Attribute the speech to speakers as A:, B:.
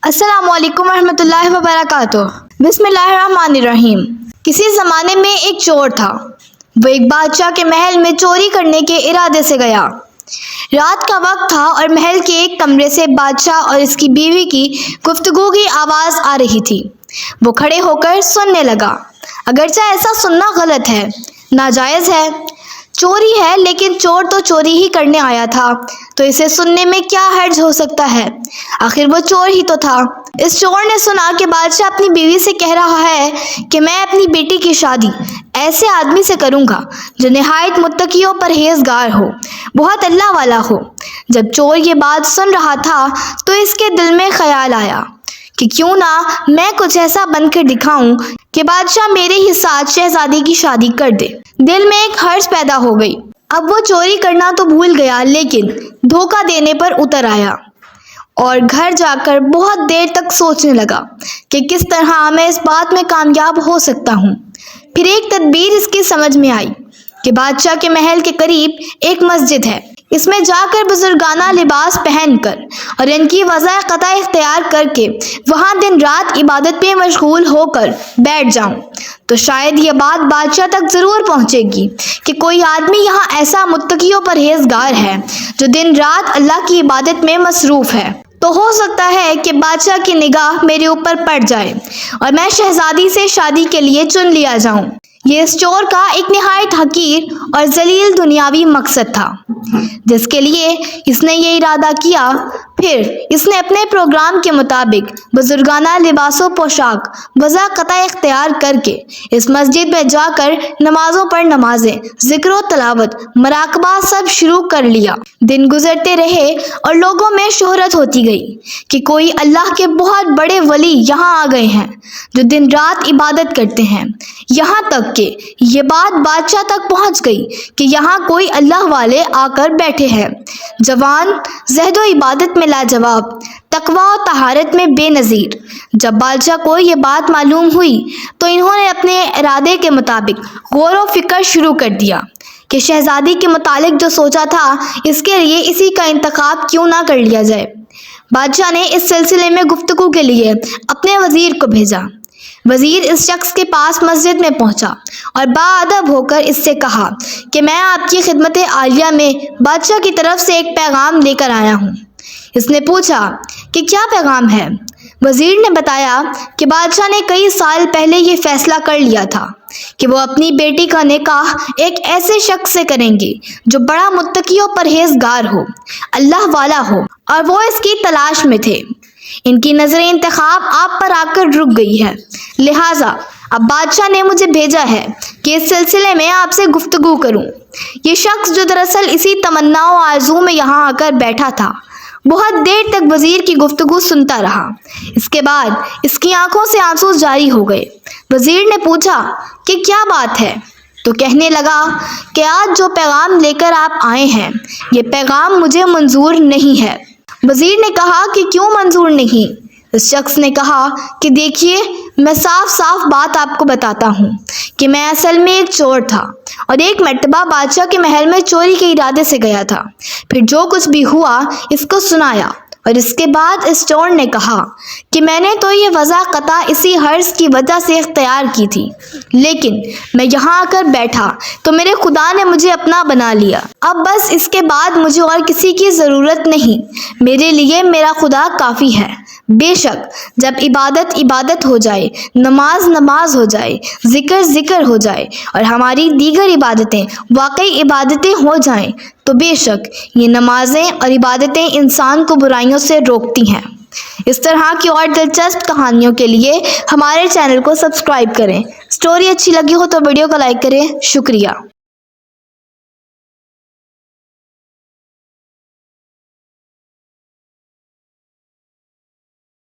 A: السلام علیکم ورحمۃ اللہ وبرکاتہ۔ بسم اللہ الرحمن الرحیم۔ کسی زمانے میں ایک چور تھا۔ وہ ایک بادشاہ کے محل میں چوری کرنے کے ارادے سے گیا۔ رات کا وقت تھا اور محل کے ایک کمرے سے بادشاہ اور اس کی بیوی کی گفتگو کی آواز آ رہی تھی۔ وہ کھڑے ہو کر سننے لگا۔ اگرچہ ایسا سننا غلط ہے، ناجائز ہے، چوری ہے، لیکن چور تو چوری ہی کرنے آیا تھا، تو اسے سننے میں کیا حرج ہو سکتا ہے؟ آخر وہ چور ہی تو تھا۔ اس چور نے سنا کہ بادشاہ اپنی بیوی سے کہہ رہا ہے کہ میں اپنی بیٹی کی شادی ایسے آدمی سے کروں گا جو نہایت متقی و پرہیزگار ہو، بہت اللہ والا ہو۔ جب چور یہ بات سن رہا تھا تو اس کے دل میں خیال آیا کہ کیوں نہ میں کچھ ایسا بن کر دکھاؤں کہ بادشاہ میرے ہی ساتھ شہزادی کی شادی کر دے۔ دل میں ایک حرج پیدا ہو گئی۔ اب وہ چوری کرنا تو بھول گیا، لیکن دھوکہ دینے پر اتر آیا اور گھر جا کر بہت دیر تک سوچنے لگا کہ کس طرح میں اس بات میں کامیاب ہو سکتا ہوں۔ پھر ایک تدبیر اس کی سمجھ میں آئی کہ بادشاہ کے محل کے قریب ایک مسجد ہے، اس میں جا کر بزرگانہ لباس پہن کر اور ان کی وضع قطع اختیار کر کے وہاں دن رات عبادت میں مشغول ہو کر بیٹھ جاؤں تو شاید یہ بات بادشاہ تک ضرور پہنچے گی کہ کوئی آدمی یہاں ایسا متقی و پرہیزگار ہے جو دن رات اللہ کی عبادت میں مصروف ہے۔ تو ہو سکتا ہے کہ بادشاہ کی نگاہ میرے اوپر پڑ جائے اور میں شہزادی سے شادی کے لیے چن لیا جاؤں۔ یہ اس چور کا ایک نہایت حقیر اور ذلیل دنیاوی مقصد تھا جس کے لیے اس نے یہ ارادہ کیا۔ پھر اس نے اپنے پروگرام کے مطابق بزرگانہ لباس و پوشاک وضع قطع اختیار کر کے اس مسجد میں جا کر نمازوں پر نمازیں، ذکر و تلاوت، مراقبہ سب شروع کر لیا۔ دن گزرتے رہے اور لوگوں میں شہرت ہوتی گئی کہ کوئی اللہ کے بہت بڑے ولی یہاں آ گئے ہیں جو دن رات عبادت کرتے ہیں۔ یہاں تک کہ یہ بات بادشاہ تک پہنچ گئی کہ یہاں کوئی اللہ والے آ کر بیٹھے ہیں، جوان، زہد و عبادت میں لاجواب، تقویٰ و طہارت میں بے نظیر۔ جب بادشاہ کو یہ بات معلوم ہوئی تو انہوں نے اپنے ارادے کے مطابق غور و فکر شروع کر دیا کہ شہزادی کے متعلق جو سوچا تھا اس کے لیے اسی کا انتخاب کیوں نہ کر لیا جائے۔ بادشاہ نے اس سلسلے میں گفتگو کے لیے اپنے وزیر کو بھیجا۔ وزیر اس شخص کے پاس مسجد میں پہنچا اور باادب ہو کر اس سے کہا کہ میں آپ کی خدمت عالیہ میں بادشاہ کی طرف سے ایک پیغام لے کر آیا ہوں۔ اس نے پوچھا کہ کیا پیغام ہے؟ وزیر نے بتایا کہ بادشاہ نے کئی سال پہلے یہ فیصلہ کر لیا تھا کہ وہ اپنی بیٹی کا نکاح ایک ایسے شخص سے کریں گے جو بڑا متقی و پرہیزگار ہو، اللہ والا ہو، اور وہ اس کی تلاش میں تھے۔ ان کی نظر انتخاب آپ پر آ کر رک گئی ہے، لہٰذا اب بادشاہ نے مجھے بھیجا ہے کہ اس سلسلے میں آپ سے گفتگو کروں۔ یہ شخص جو دراصل اسی تمنا و آرزو میں یہاں آ کر بیٹھا تھا بہت دیر تک وزیر کی گفتگو سنتا رہا۔ اس کے بعد اس کی آنکھوں سے آنسو جاری ہو گئے۔ وزیر نے پوچھا کہ کیا بات ہے؟ تو کہنے لگا کہ آج جو پیغام لے کر آپ آئے ہیں یہ پیغام مجھے منظور نہیں ہے۔ وزیر نے کہا کہ کیوں منظور نہیں؟ اس شخص نے کہا کہ دیکھیے، میں صاف صاف بات آپ کو بتاتا ہوں کہ میں اصل میں ایک چور تھا اور ایک مرتبہ بادشاہ کے محل میں چوری کے ارادے سے گیا تھا۔ پھر جو کچھ بھی ہوا اس کو سنایا اور اس کے بعد اس چور نے کہا کہ میں نے تو یہ وضع قطع اسی حرض کی وجہ سے اختیار کی تھی، لیکن میں یہاں آ کر بیٹھا تو میرے خدا نے مجھے اپنا بنا لیا۔ اب بس اس کے بعد مجھے اور کسی کی ضرورت نہیں، میرے لیے میرا خدا کافی ہے۔ بے شک جب عبادت عبادت ہو جائے، نماز نماز ہو جائے، ذکر ذکر ہو جائے اور ہماری دیگر عبادتیں واقعی عبادتیں ہو جائیں تو بے شک یہ نمازیں اور عبادتیں انسان کو برائیوں سے روکتی ہیں۔ اس طرح کی اور دلچسپ کہانیوں کے لیے ہمارے چینل کو سبسکرائب کریں۔ سٹوری اچھی لگی ہو تو ویڈیو کو لائک کریں۔ شکریہ۔